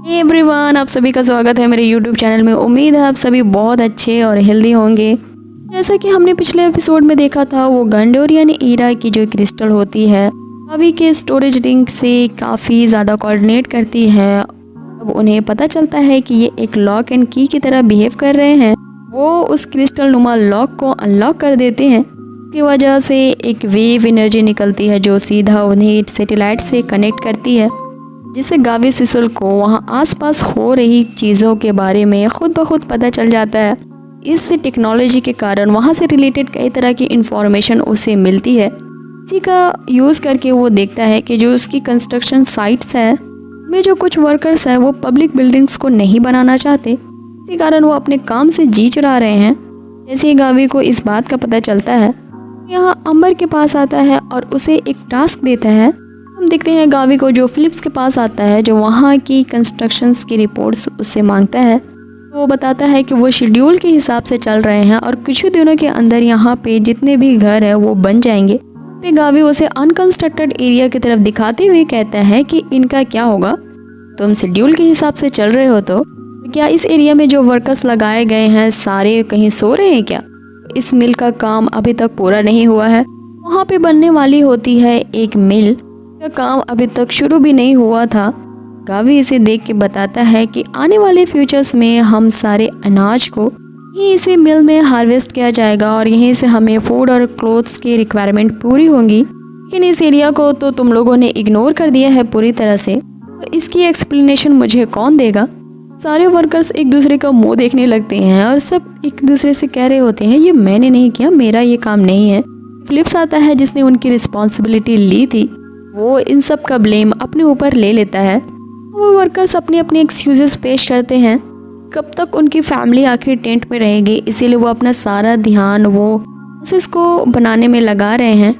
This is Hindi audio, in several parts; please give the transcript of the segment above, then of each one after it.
हे एवरीवन, आप सभी का स्वागत है मेरे यूट्यूब चैनल में। उम्मीद है आप सभी बहुत अच्छे और हेल्दी होंगे। जैसा कि हमने पिछले एपिसोड में देखा था, वो गंडोरियन ईरा की जो क्रिस्टल होती है गावी के स्टोरेज लिंक से काफ़ी ज़्यादा कोऑर्डिनेट करती है। अब उन्हें पता चलता है कि ये एक लॉक एंड की की तरह बिहेव कर रहे हैं। वो उस क्रिस्टल नुमा लॉक को अनलॉक कर देते हैं। इसकी वजह से एक वेव एनर्जी निकलती है जो सीधा उन्हें सैटेलाइट से कनेक्ट करती है, जिससे गावी सिसुल को वहाँ आसपास हो रही चीज़ों के बारे में खुद ब खुद पता चल जाता है। इस टेक्नोलॉजी के कारण वहाँ से रिलेटेड कई तरह की इंफॉर्मेशन उसे मिलती है। इसी का यूज़ करके वो देखता है कि जो उसकी कंस्ट्रक्शन साइट्स है में जो कुछ वर्कर्स हैं वो पब्लिक बिल्डिंग्स को नहीं बनाना चाहते। इसी कारण वो अपने काम से जी चुरा रहे हैं। जैसे ही गावी को इस बात का पता चलता है, यहाँ अंबर के पास आता है और उसे एक टास्क देता है। हम देखते हैं गावी को जो फिलिप्स के पास आता है, जो वहाँ की कंस्ट्रक्शंस की रिपोर्ट्स उससे मांगता है। तो वो बताता है कि वो शेड्यूल के हिसाब से चल रहे हैं और कुछ ही दिनों के अंदर यहाँ पे जितने भी घर हैं वो बन जाएंगे। फिर गावी उसे अनकंस्ट्रक्टेड एरिया की तरफ दिखाते हुए कहता है कि इनका क्या होगा, तुम शेड्यूल के हिसाब से चल रहे हो तो क्या इस एरिया में जो वर्कर्स लगाए गए हैं सारे कहीं सो रहे हैं क्या? इस मिल का काम अभी तक पूरा नहीं हुआ है। वहाँ पे बनने वाली होती है एक मिल का काम अभी तक शुरू भी नहीं हुआ था। गावी इसे देख के बताता है कि आने वाले फ्यूचर्स में हम सारे अनाज को यहीं से मिल में हार्वेस्ट किया जाएगा और यहीं से हमें फूड और क्लोथ्स की रिक्वायरमेंट पूरी होंगी। लेकिन इस एरिया को तो तुम लोगों ने इग्नोर कर दिया है पूरी तरह से, तो इसकी एक्सप्लेनेशन मुझे कौन देगा? सारे वर्कर्स एक दूसरे का मुंह देखने लगते हैं और सब एक दूसरे से कह रहे होते हैं, ये मैंने नहीं किया, मेरा ये काम नहीं है। फिलिप्स आता है जिसने उनकी रिस्पॉन्सिबिलिटी ली थी। वो इन सब का ब्लेम अपने ऊपर ले लेता है। वो वर्कर्स अपने अपने एक्सक्यूजेस पेश करते हैं। कब तक उनकी फैमिली आखिर टेंट में रहेगी, इसीलिए वो अपना सारा ध्यान वो प्रोसेस को बनाने में लगा रहे हैं।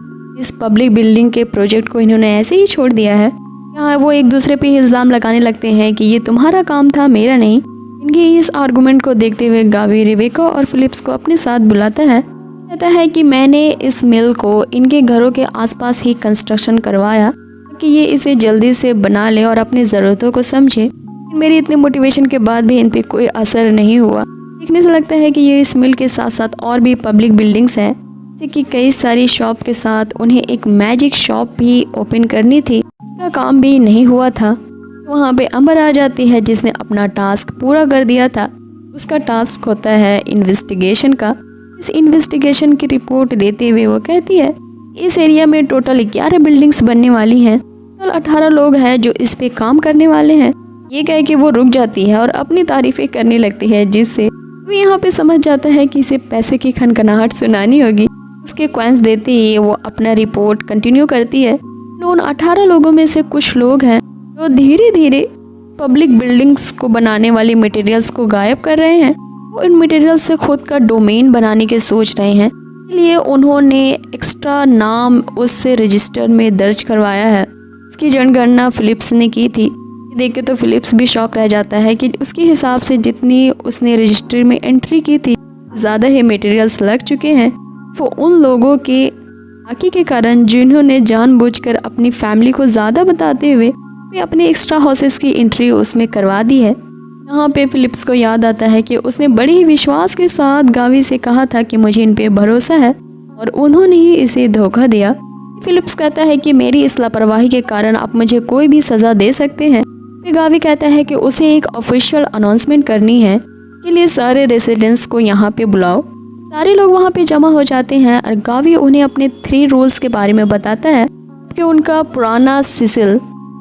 इस पब्लिक बिल्डिंग के प्रोजेक्ट को इन्होंने ऐसे ही छोड़ दिया है। यहाँ वो एक दूसरे पे इल्ज़ाम लगाने लगते हैं कि ये तुम्हारा काम था, मेरा नहीं। इनके इस आर्गूमेंट को देखते हुए गावी रेबेका और फिलिप्स को अपने साथ बुलाता है। कहता है कि मैंने इस मिल को इनके घरों के आसपास ही कंस्ट्रक्शन करवाया ताकि ये इसे जल्दी से बना ले और अपनी ज़रूरतों को समझे। मेरी इतने मोटिवेशन के बाद भी इन पे कोई असर नहीं हुआ। देखने से लगता है कि ये इस मिल के साथ साथ और भी पब्लिक बिल्डिंग्स हैं, जैसे कि कई सारी शॉप के साथ उन्हें एक मैजिक शॉप भी ओपन करनी थी। का काम भी नहीं हुआ था। वहाँ पे अंबर आ जाती है जिसने अपना टास्क पूरा कर दिया था। उसका टास्क होता है इन्वेस्टिगेशन का। इस इन्वेस्टिगेशन की रिपोर्ट देते हुए वो कहती है इस एरिया में टोटल 11 बिल्डिंग्स बनने वाली हैं। टोटल 18 लोग हैं जो इस पे काम करने वाले हैं। ये कह के वो रुक जाती है और अपनी तारीफ़ें करने लगती है, जिससे वो यहाँ पे समझ जाता है कि इसे पैसे की खनखनाहट सुनानी होगी। उसके क्वेंस देते ही वो अपना रिपोर्ट कंटिन्यू करती है। उन 18 लोगों में से कुछ लोग हैं जो धीरे धीरे पब्लिक बिल्डिंग्स को बनाने वाले मटेरियल्स को गायब कर रहे हैं। वो इन मटेरियल्स से खुद का डोमेन बनाने की सोच रहे हैं, इसलिए उन्होंने एक्स्ट्रा नाम उससे रजिस्टर में दर्ज करवाया है। इसकी जनगणना फिलिप्स ने की थी। देख के तो फिलिप्स भी शॉक रह जाता है कि उसके हिसाब से जितनी उसने रजिस्टर में एंट्री की थी ज़्यादा ही मटेरियल्स लग चुके हैं। वो उन लोगों के आके के कारण जिन्होंने जानबूझकर अपनी फैमिली को ज़्यादा बताते हुए वे अपने एक्स्ट्रा हाउसेस की एंट्री उसमें करवा दी है। यहाँ पे फिलिप्स को याद आता है कि उसने बड़े ही विश्वास के साथ गावी से कहा था कि मुझे इन पे भरोसा है और उन्होंने ही इसे धोखा दिया। फिलिप्स कहता है कि मेरी इस लापरवाही के कारण आप मुझे कोई भी सज़ा दे सकते हैं। फिर गावी कहता है कि उसे एक ऑफिशियल अनाउंसमेंट करनी है, के लिए सारे रेसिडेंट्स को यहाँ पे बुलाओ। सारे लोग वहाँ पे जमा हो जाते हैं और गावी उन्हें अपने 3 रूल्स के बारे में बताता है कि उनका पुराना सिसिल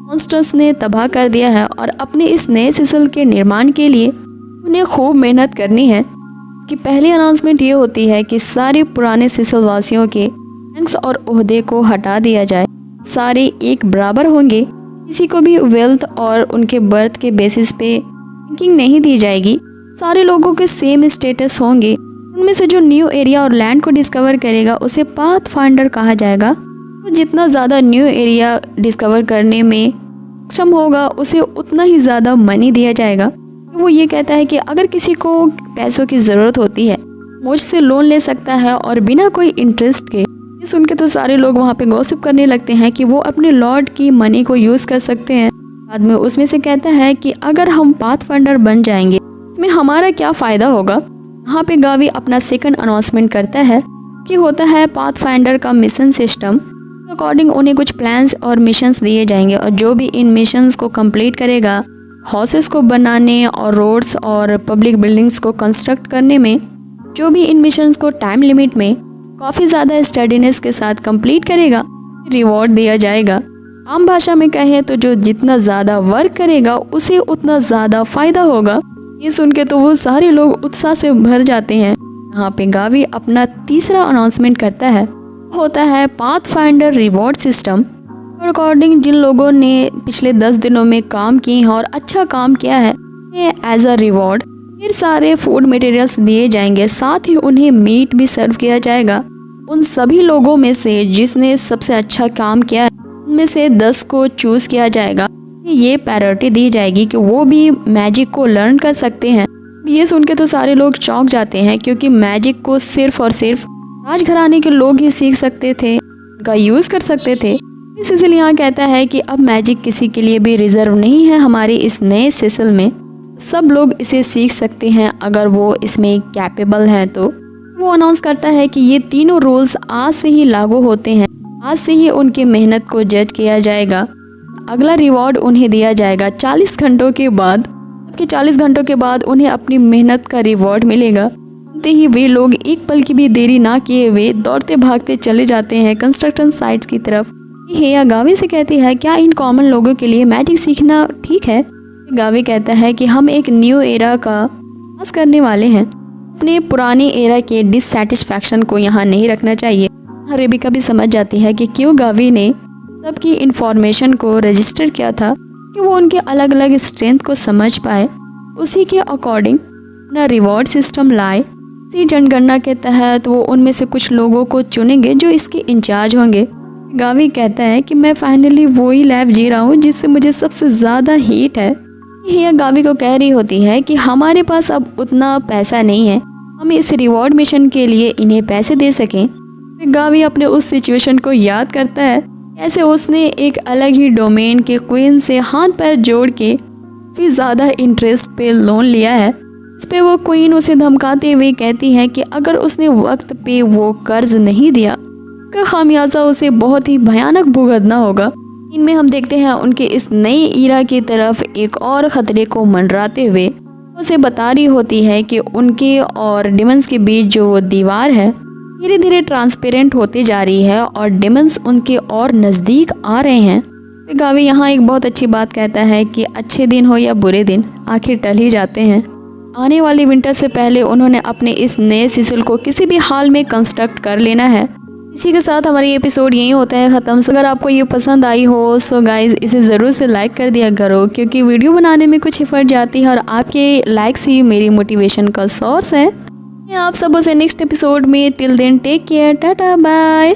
मॉन्स्टर्स ने तबाह कर दिया है और अपने इस नए सिसिल के निर्माण के लिए उन्हें खूब मेहनत करनी है। इसकी पहली अनाउंसमेंट ये होती है कि सारे पुराने सिसिल वासियों के रैंक्स और ओहदे को हटा दिया जाए। सारे एक बराबर होंगे, किसी को भी वेल्थ और उनके बर्थ के बेसिस पे रैंकिंग नहीं दी जाएगी। सारे लोगों के सेम स्टेटस होंगे। उनमें से जो न्यू एरिया और लैंड को डिस्कवर करेगा उसे पाथ फाइंडर कहा जाएगा। तो जितना ज़्यादा न्यू एरिया डिस्कवर करने में सक्षम होगा उसे उतना ही ज़्यादा मनी दिया जाएगा। वो ये कहता है कि अगर किसी को पैसों की ज़रूरत होती है मुझसे लोन ले सकता है और बिना कोई इंटरेस्ट के। सुन के तो सारे लोग वहाँ पे गॉसिप करने लगते हैं कि वो अपने लॉर्ड की मनी को यूज़ कर सकते हैं बाद में उसमें से कहता है कि अगर हम पाथफाइंडर बन जाएंगे इसमें हमारा क्या फ़ायदा होगा। यहाँ पे गावी अपना सेकंड अनाउंसमेंट करता है कि होता है पाथफाइंडर का मिशन सिस्टम। अकॉर्डिंग उन्हें कुछ प्लान्स और मिशंस दिए जाएंगे और जो भी इन मिशंस को कंप्लीट करेगा, हाउसेस को बनाने और रोड्स और पब्लिक बिल्डिंग्स को कंस्ट्रक्ट करने में, जो भी इन मिशंस को टाइम लिमिट में काफ़ी ज़्यादा स्टडीनेस के साथ कंप्लीट करेगा, रिवॉर्ड दिया जाएगा। आम भाषा में कहें तो जो जितना ज़्यादा वर्क करेगा उसे उतना ज़्यादा फ़ायदा होगा। ये सुन के तो वो सारे लोग उत्साह से भर जाते हैं। यहाँ पे गावी अपना तीसरा अनाउंसमेंट करता है, होता है पाथफाइंडर रिवॉर्ड सिस्टम। और अकॉर्डिंग जिन लोगों ने पिछले 10 दिनों में काम किए हैं और अच्छा काम किया है, एज अ रिवॉर्ड फिर सारे फूड मटेरियल्स दिए जाएंगे, साथ ही उन्हें मीट भी सर्व किया जाएगा। उन सभी लोगों में से जिसने सबसे अच्छा काम किया है उनमें से 10 को चूज़ किया जाएगा। ये प्रायोरिटी दी जाएगी कि वो भी मैजिक को लर्न कर सकते हैं। ये सुन के तो सारे लोग चौंक जाते हैं, क्योंकि मैजिक को सिर्फ और सिर्फ राजघराने के लोग ही सीख सकते थे, उनका यूज़ कर सकते थे। इसलिए यहाँ कहता है कि अब मैजिक किसी के लिए भी रिजर्व नहीं है। हमारे इस नए सेसल में सब लोग इसे सीख सकते हैं अगर वो इसमें कैपेबल हैं तो। वो अनाउंस करता है कि ये तीनों रूल्स आज से ही लागू होते हैं। आज से ही उनकी मेहनत को जज किया जाएगा। अगला रिवॉर्ड उन्हें दिया जाएगा 40 घंटों के बाद। कि 40 घंटों के बाद उन्हें अपनी मेहनत का रिवॉर्ड मिलेगा। सुनते ही वे लोग एक पल की भी देरी ना किए हुए दौड़ते भागते चले जाते हैं कंस्ट्रक्शन साइट्स की तरफ। हेया गावी से कहती है, क्या इन कॉमन लोगों के लिए मैजिक सीखना ठीक है? गावी कहता है कि हम एक न्यू एरा का पास करने वाले हैं। अपने पुराने एरा के डिससेटिस्फैक्शन को यहाँ नहीं रखना चाहिए। रेबिका भी समझ जाती है कि क्यों गावी ने सबकी इंफॉर्मेशन को रजिस्टर किया था, कि वो उनके अलग अलग स्ट्रेंथ को समझ पाए। उसी के अकॉर्डिंग अपना रिवॉर्ड सिस्टम लाए। इसी जनगणना के तहत वो उनमें से कुछ लोगों को चुनेंगे जो इसके इंचार्ज होंगे। गावी कहता है कि मैं फाइनली वही लाइफ जी रहा हूँ जिससे मुझे सबसे ज़्यादा हीट है। यह गावी को कह रही होती है कि हमारे पास अब उतना पैसा नहीं है हम इस रिवॉर्ड मिशन के लिए इन्हें पैसे दे सकें। गावी अपने उस सिचुएशन को याद करता है, कैसे उसने एक अलग ही डोमेन के क्वीन से हाथ पैर जोड़ के फिर ज़्यादा इंटरेस्ट पे लोन लिया है। इस पे वो क्वीन उसे धमकाते हुए कहती है कि अगर उसने वक्त पे वो कर्ज नहीं दिया का खामियाजा उसे बहुत ही भयानक भुगतना होगा। इनमें हम देखते हैं उनके इस नई ईरा की तरफ एक और ख़तरे को मंडराते हुए उसे बता रही होती है कि उनके और डिमंस के बीच जो वो दीवार है धीरे धीरे ट्रांसपेरेंट होती जा रही है और डिमंस उनके और नज़दीक आ रहे हैं। गावी यहाँ एक बहुत अच्छी बात कहता है कि अच्छे दिन हो या बुरे दिन आखिर टल ही जाते हैं। आने वाली विंटर से पहले उन्होंने अपने इस नए सीजन को किसी भी हाल में कंस्ट्रक्ट कर लेना है। इसी के साथ हमारी एपिसोड यही होता है ख़त्म। सो अगर आपको ये पसंद आई हो सो गाइज इसे ज़रूर से लाइक कर दिया करो, क्योंकि वीडियो बनाने में कुछ एफर्ट जाती है और आपके लाइक्स ही मेरी मोटिवेशन का सोर्स है। आप सबों से नेक्स्ट एपिसोड में। Till then take care, tata bye.